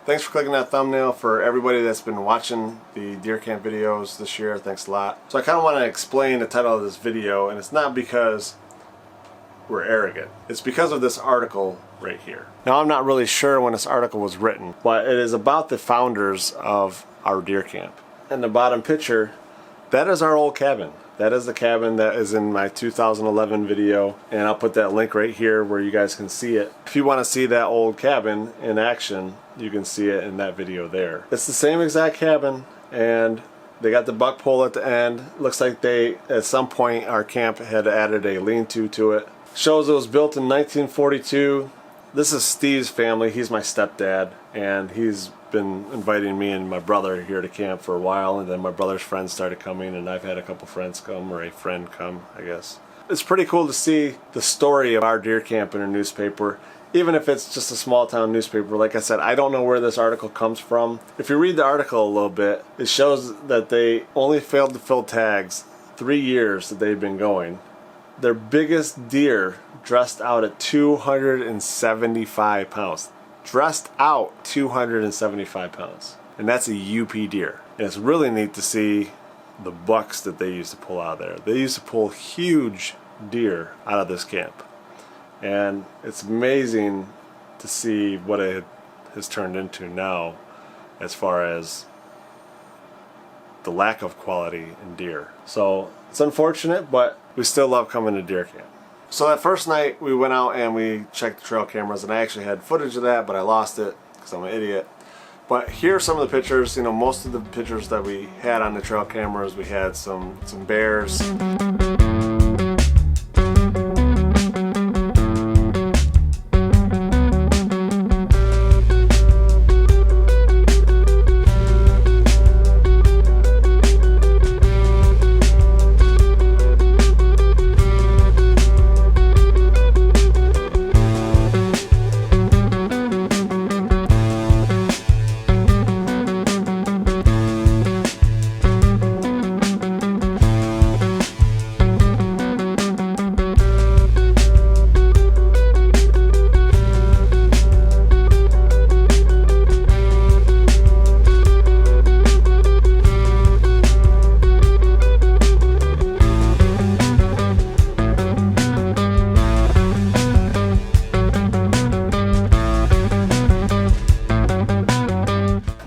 Thanks for clicking that thumbnail. For everybody that's been watching the deer camp videos this year, thanks a lot. So I kind of want to explain the title of this video, and it's not because we're arrogant. It's because of this article right here. Now, I'm not really sure when this article was written, but it is about the founders of our deer camp. In the bottom picture, that is our old cabin. That is the cabin that is in my 2011 video, and I'll put that link right here where you guys can see it. If you want to see that old cabin in action, you can see it in that video there. It's the same exact cabin, and they got the buck pole at the end. Looks like they, at some point, our camp had added a lean-to to it. Shows it was built in 1942. This is Steve's family. He's my stepdad, and he's been inviting me and my brother here to camp for a while, and then my brother's friends started coming, and I've had a couple friends come, or a friend come, I guess. It's pretty cool to see the story of our deer camp in a newspaper, even if it's just a small town newspaper. Like I said, I don't know where this article comes from. If you read the article a little bit, it shows that they only failed to fill tags 3 years that they've been going. Their biggest deer dressed out at 275 pounds. Dressed out 275 pounds. And that's a UP deer. And it's really neat to see the bucks that they used to pull out of there. They used to pull huge deer out of this camp. And it's amazing to see what it has turned into now as far as the lack of quality in deer. So it's unfortunate, but we still love coming to deer camp. So that first night we went out and we checked the trail cameras, and I actually had footage of that, but I lost it because I'm an idiot. But here are some of the pictures. You know, most of the pictures that we had on the trail cameras, we had some bears.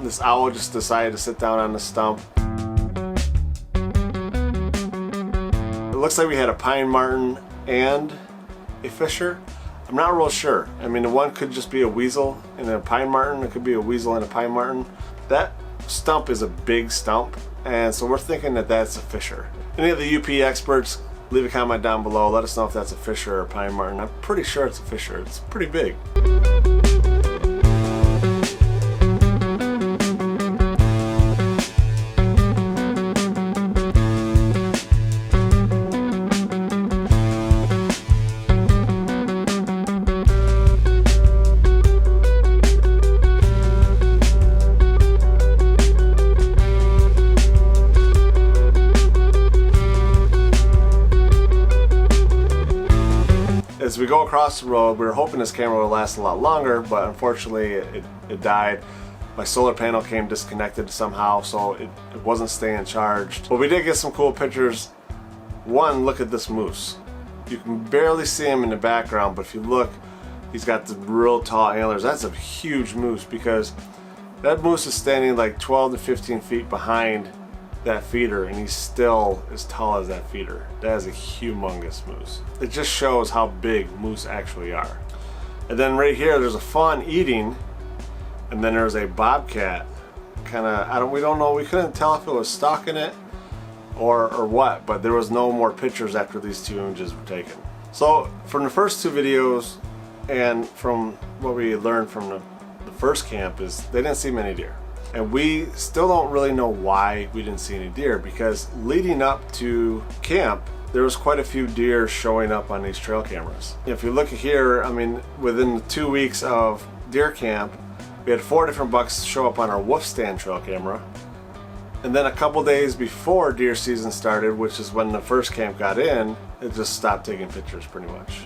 This owl just decided to sit down on the stump. It looks like we had a pine marten and a fisher. I'm not real sure. I mean, the one could just be a weasel and a pine marten. It could be a weasel and a pine marten. That stump is a big stump, and so we're thinking that that's a fisher. Any of the UP experts, leave a comment down below. Let us know if that's a fisher or a pine marten. I'm pretty sure it's a fisher. It's pretty big. As we go across the road, we were hoping this camera would last a lot longer, but unfortunately it died. My solar panel came disconnected somehow, so it wasn't staying charged. But we did get some cool pictures. One, look at this moose. You can barely see him in the background, but if you look, he's got the real tall antlers. That's a huge moose, because that moose is standing like 12 to 15 feet behind that feeder, and he's still as tall as that feeder. That is a humongous moose. It just shows how big moose actually are. And then right here there's a fawn eating, and then there's a bobcat we don't know, we couldn't tell if it was stalking it or what, but there was no more pictures after these two images were taken. So from the first two videos and from what we learned from the first camp is they didn't see many deer. And we still don't really know why we didn't see any deer, because leading up to camp there was quite a few deer showing up on these trail cameras. If you look at here, I mean, within the 2 weeks of deer camp we had 4 different bucks show up on our wolf stand trail camera. And then a couple days before deer season started, which is when the first camp got in, it just stopped taking pictures pretty much.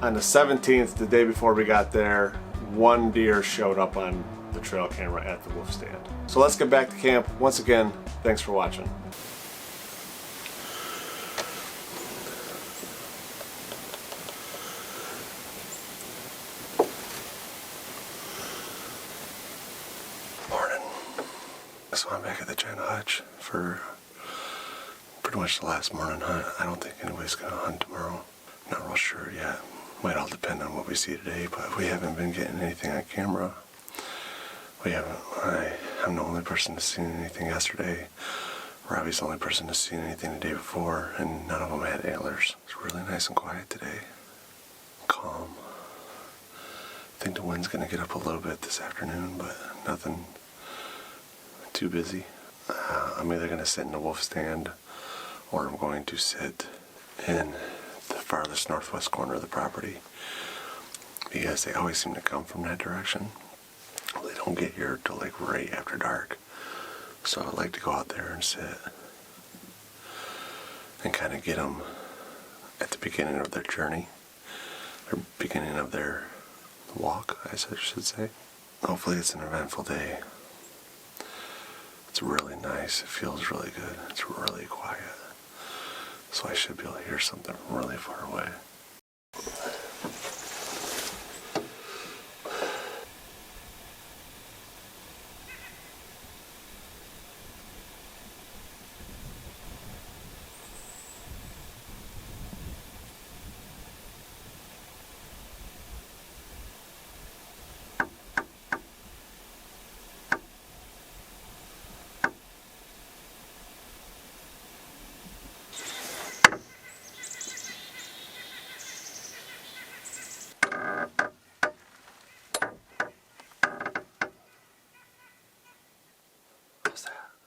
On the 17th, the day before we got there, 1 deer showed up on the trail camera at the wolf stand. So let's get back to camp. Once again, thanks for watching. So I'm back at the China hutch for pretty much the last morning hunt. I don't think anybody's gonna hunt tomorrow. Not real sure yet. Might all depend on what we see today, but we haven't been getting anything on camera. I'm the only person to see anything yesterday. Robbie's the only person to see anything the day before, and none of them had antlers. It's really nice and quiet today. Calm. I think the wind's gonna get up a little bit this afternoon, but nothing too busy. I'm either going to sit in the wolf stand or I'm going to sit in the farthest northwest corner of the property because they always seem to come from that direction. They don't get here till like right after dark. So I like to go out there and sit and kind of get them at the beginning of their journey or beginning of their walk, I should say. Hopefully it's an eventful day. It's really nice. It feels really good. It's really quiet. So I should be able to hear something from really far away.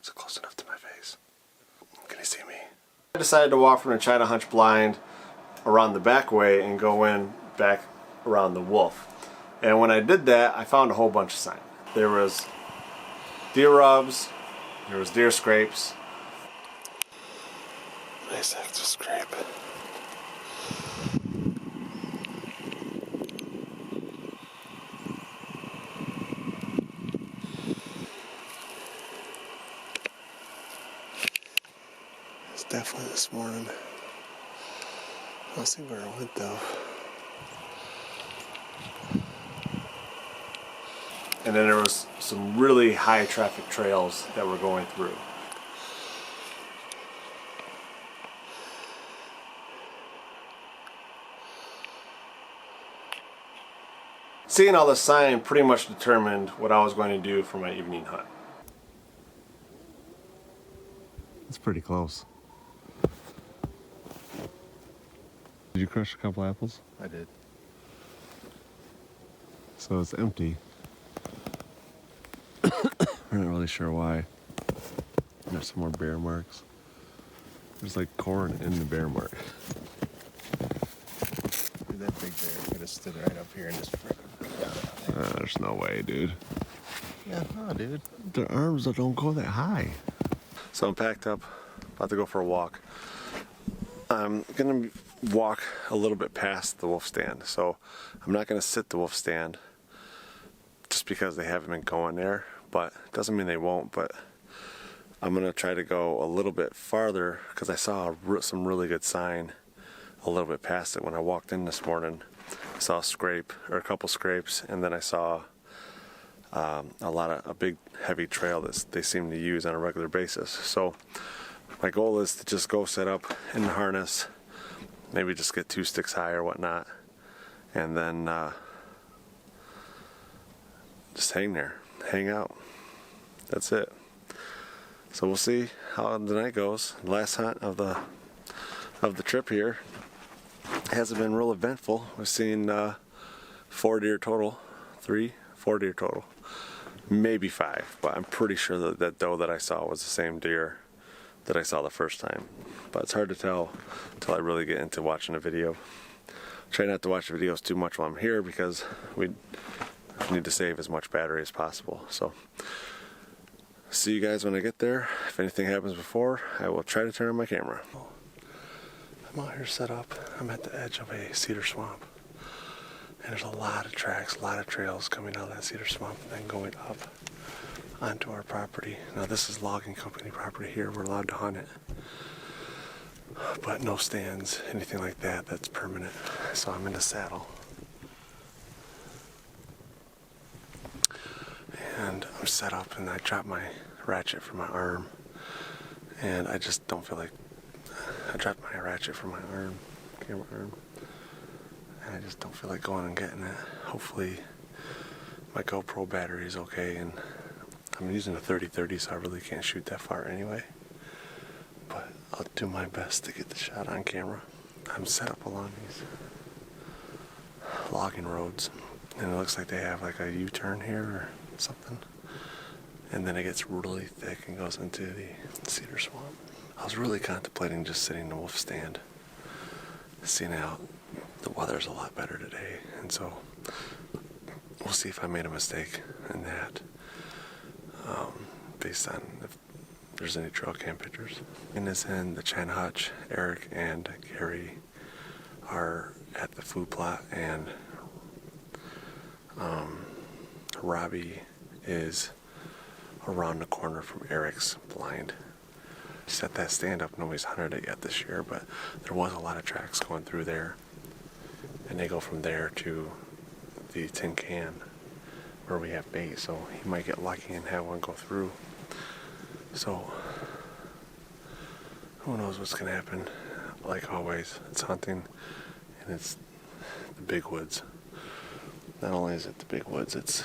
Is it close enough to my face? Can you see me? I decided to walk from the China hutch blind around the back way and go in back around the wolf. And when I did that, I found a whole bunch of sign. There was deer rubs, there was deer scrapes. Nice active scrape. Definitely this morning. I'll see where it went though. And then there was some really high traffic trails that we're going through. Seeing all the sign pretty much determined what I was going to do for my evening hunt. It's pretty close. Did you crush a couple apples? I did. So it's empty. We're not really sure why. There's some more bear marks. There's like corn in the bear mark. Dude, that big bear could have stood right up here and just freaking got it. There's no way, dude. Yeah, no, dude. Their arms don't go that high. So I'm packed up, about to go for a walk. I'm gonna walk a little bit past the wolf stand, so I'm not gonna sit the wolf stand just because they haven't been going there, but it doesn't mean they won't. But I'm gonna try to go a little bit farther because I saw some really good sign a little bit past it when I walked in this morning. I saw a couple scrapes, and then I saw a big heavy trail that they seem to use on a regular basis. So my goal is to just go set up in the harness, maybe just get 2 sticks high or whatnot, and then just hang there, hang out. That's it. So we'll see how the night goes. Last hunt of the trip here hasn't been real eventful. We've seen 4 deer total, 4 deer total, maybe 5, but I'm pretty sure that doe that I saw was the same deer that I saw the first time. But it's hard to tell until I really get into watching a video. Try not to watch the videos too much while I'm here because we need to save as much battery as possible. So see you guys when I get there. If anything happens before, I will try to turn on my camera. I'm out here set up. I'm at the edge of a cedar swamp. And there's a lot of tracks, a lot of trails coming out of that cedar swamp and then going up onto our property. Now this is logging company property here. We're allowed to hunt it. But no stands, anything like that, that's permanent. So I'm in the saddle. And I'm set up and I dropped my ratchet from my arm. And I just don't feel like, I dropped my ratchet from my arm, camera arm. And I just don't feel like going and getting it. Hopefully my GoPro battery is okay, and I'm using a 30-30, so I really can't shoot that far anyway. But I'll do my best to get the shot on camera. I'm set up along these logging roads, and it looks like they have like a U-turn here or something. And then it gets really thick and goes into the cedar swamp. I was really contemplating just sitting in the wolf stand, seeing out. The weather's a lot better today, and so we'll see if I made a mistake in that, based on if there's any trail cam pictures. In this end, the China Hutch, Eric and Gary are at the food plot, and Robbie is around the corner from Eric's blind. Set that stand up, nobody's hunted it yet this year, but there was a lot of tracks going through there. And they go from there to the tin can where we have bait, so he might get lucky and have one go through. So who knows what's gonna happen. Like always, it's hunting and it's the big woods. Not only is it the big woods, it's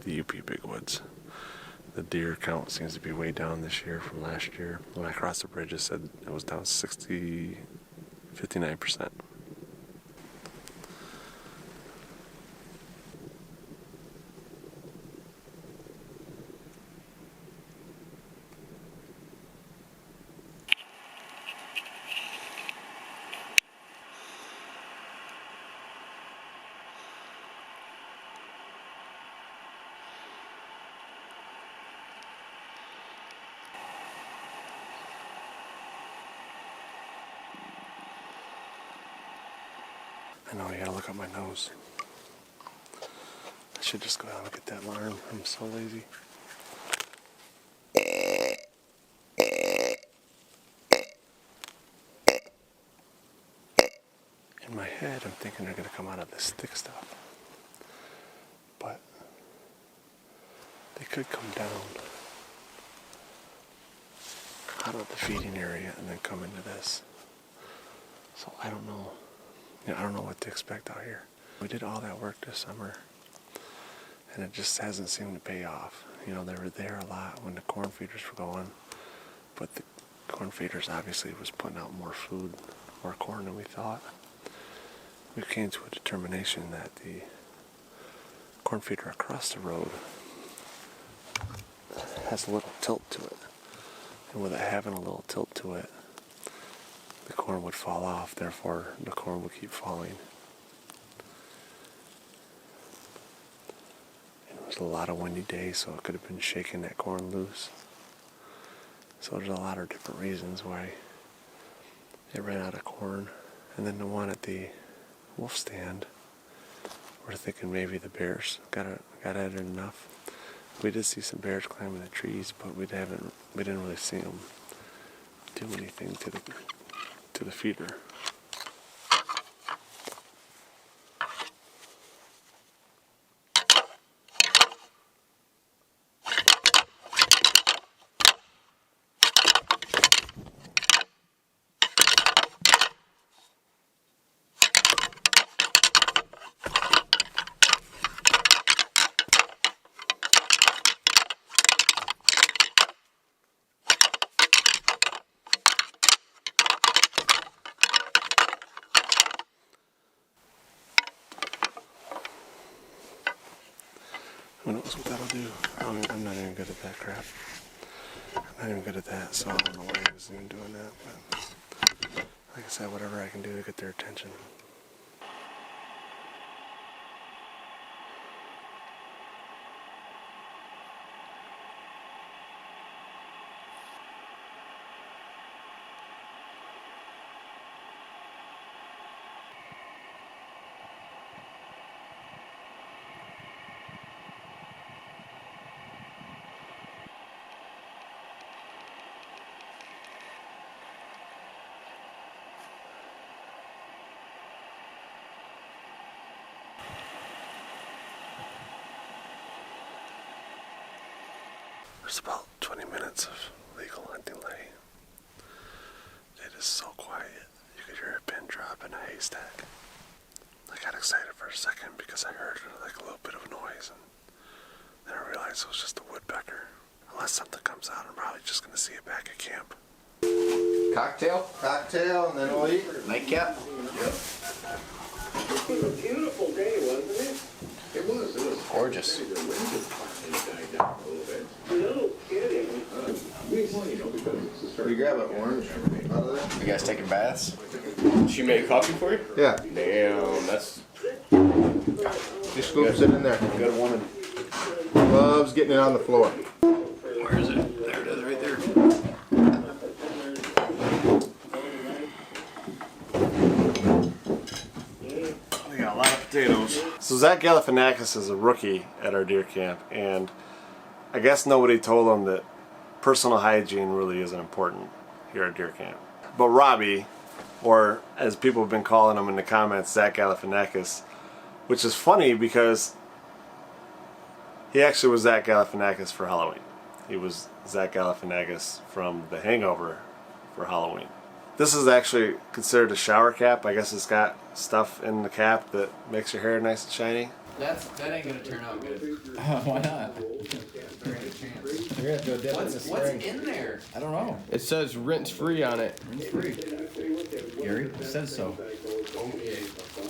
the UP big woods. The deer count seems to be way down this year from last year. When I crossed the bridge, it said it was down 59%. I know, you gotta look at my nose. I should just go down and get that alarm. I'm so lazy. In my head, I'm thinking they're gonna come out of this thick stuff. But they could come down out of the feeding area and then come into this. So I don't know. I don't know what to expect out here. We did all that work this summer, and it just hasn't seemed to pay off. They were there a lot when the corn feeders were going, but the corn feeders obviously was putting out more food, more corn than we thought. We came to a determination that the corn feeder across the road has a little tilt to it, and with it having a little tilt to it, the corn would fall off, therefore the corn would keep falling. And it was a lot of windy days, so it could have been shaking that corn loose. So there's a lot of different reasons why it ran out of corn. And then the one at the wolf stand, we're thinking maybe the bears got at it enough. We did see some bears climbing the trees, but we didn't really see them do anything to the feeder. Who knows what that'll do? I'm not even good at that crap. I'm not even good at that, so I don't know why I was even doing that. But like I said, whatever I can do to get their attention. There's about 20 minutes of legal hunting delay. It is so quiet. You could hear a pin drop in a haystack. I got excited for a second because I heard like a little bit of noise, and then I realized it was just a woodpecker. Unless something comes out, I'm probably just going to see it back at camp. Cocktail? Cocktail, and then we'll eat. Nightcap? Yep. It was a beautiful day, wasn't it? It was gorgeous. No kidding. We grab an orange out of there. You guys taking baths? She made coffee for you? Yeah. Damn, that's She scoops it in there. good woman. Loves getting it on the floor. Where is it? There it is, right there. We got a lot of potatoes. So Zach Galifianakis is a rookie at our deer camp, and I guess nobody told him that personal hygiene really isn't important here at deer camp. But Robbie, or as people have been calling him in the comments, Zach Galifianakis, which is funny because he actually was Zach Galifianakis for Halloween. He was Zach Galifianakis from The Hangover for Halloween. This is actually considered a shower cap. I guess it's got stuff in the cap that makes your hair nice and shiny. That ain't gonna turn out good. Why not? There ain't a chance. We're gonna go dip in the What's spring. in there? I don't know. It says rinse free on it. Rinse free. Gary, it says so. Okay.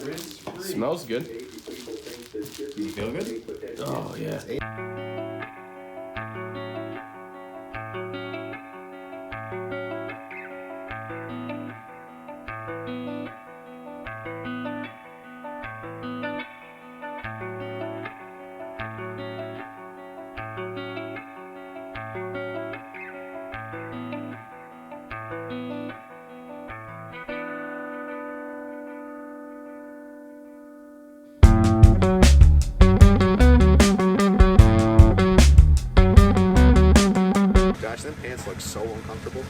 Rinse free. Smells good. You feel good? Oh yeah. Gosh, them pants look so uncomfortable.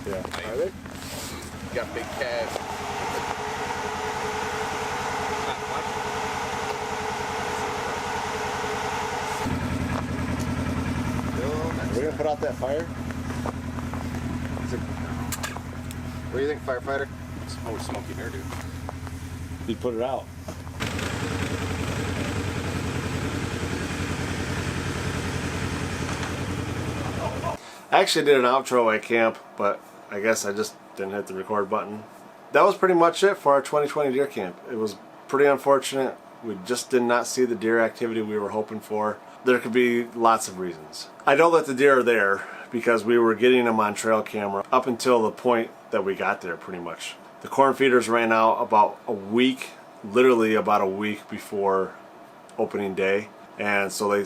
Yeah. Are they? Got big calves. Are we gonna put out that fire? What do you think, firefighter? Oh, smoky hair, dude. You put it out. I actually did an outro at camp, but I guess I just didn't hit the record button. That was pretty much it for our 2020 deer camp. It was pretty unfortunate. We just did not see the deer activity we were hoping for. There could be lots of reasons. I know that the deer are there because we were getting them on trail camera up until the point that we got there pretty much. The corn feeders ran out about a week, literally about a week before opening day, and so they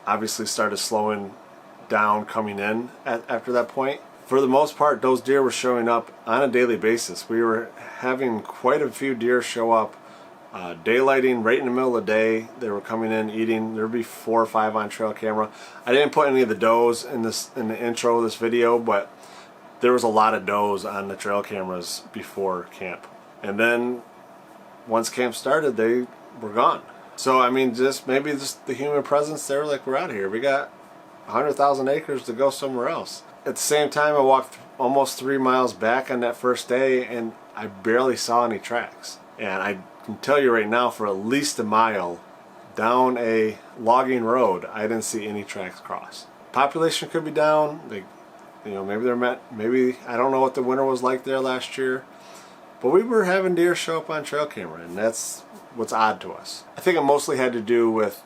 obviously started slowing down coming in after that point. For the most part, those deer were showing up on a daily basis. We were having quite a few deer show up daylighting right in the middle of the day. They were coming in eating. There would be 4 or 5 on trail camera. I didn't put any of the does in the intro of this video, but there was a lot of does on the trail cameras before camp, and then once camp started, they were gone. So I mean, maybe just the human presence there, like, we're out here, we got 100,000 acres to go somewhere else. At the same time, I walked almost 3 miles back on that first day, and I barely saw any tracks. And I can tell you right now, for at least a mile down a logging road, I didn't see any tracks cross. Population could be down. Maybe I don't know what the winter was like there last year, but we were having deer show up on trail camera, and that's what's odd to us. I think it mostly had to do with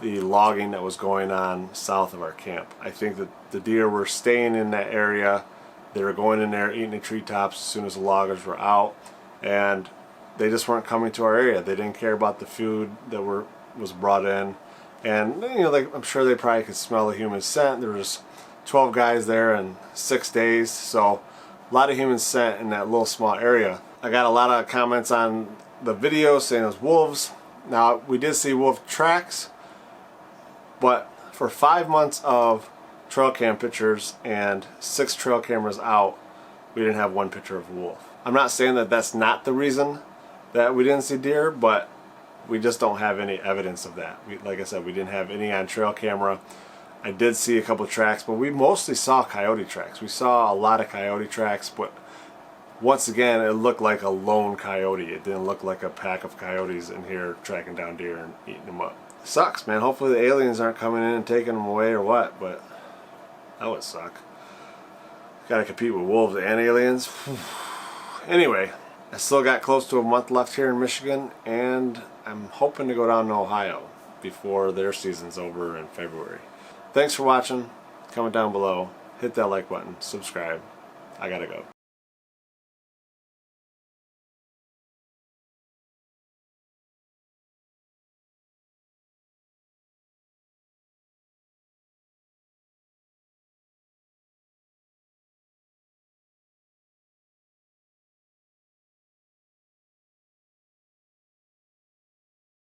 the logging that was going on south of our camp. I think that the deer were staying in that area. They were going in there eating the treetops as soon as the loggers were out, and they just weren't coming to our area. They didn't care about the food that was brought in, and I'm sure they probably could smell the human scent. There was 12 guys there in 6 days, so a lot of human scent in that little small area. I got a lot of comments on the video saying it was wolves. Now, we did see wolf tracks, but for 5 months of trail cam pictures and 6 trail cameras out, we didn't have 1 picture of a wolf. I'm not saying that that's not the reason that we didn't see deer, but we just don't have any evidence of that. Like I said, we didn't have any on trail camera. I did see a couple tracks, but we mostly saw coyote tracks. We saw a lot of coyote tracks, but once again, it looked like a lone coyote. It didn't look like a pack of coyotes in here tracking down deer and eating them up. Sucks, man. Hopefully the aliens aren't coming in and taking them away or what, but that would suck. Gotta compete with wolves and aliens. Anyway, I still got close to a month left here in Michigan, and I'm hoping to go down to Ohio before their season's over in February. Thanks for watching. Comment down below. Hit that like button. Subscribe. I gotta go.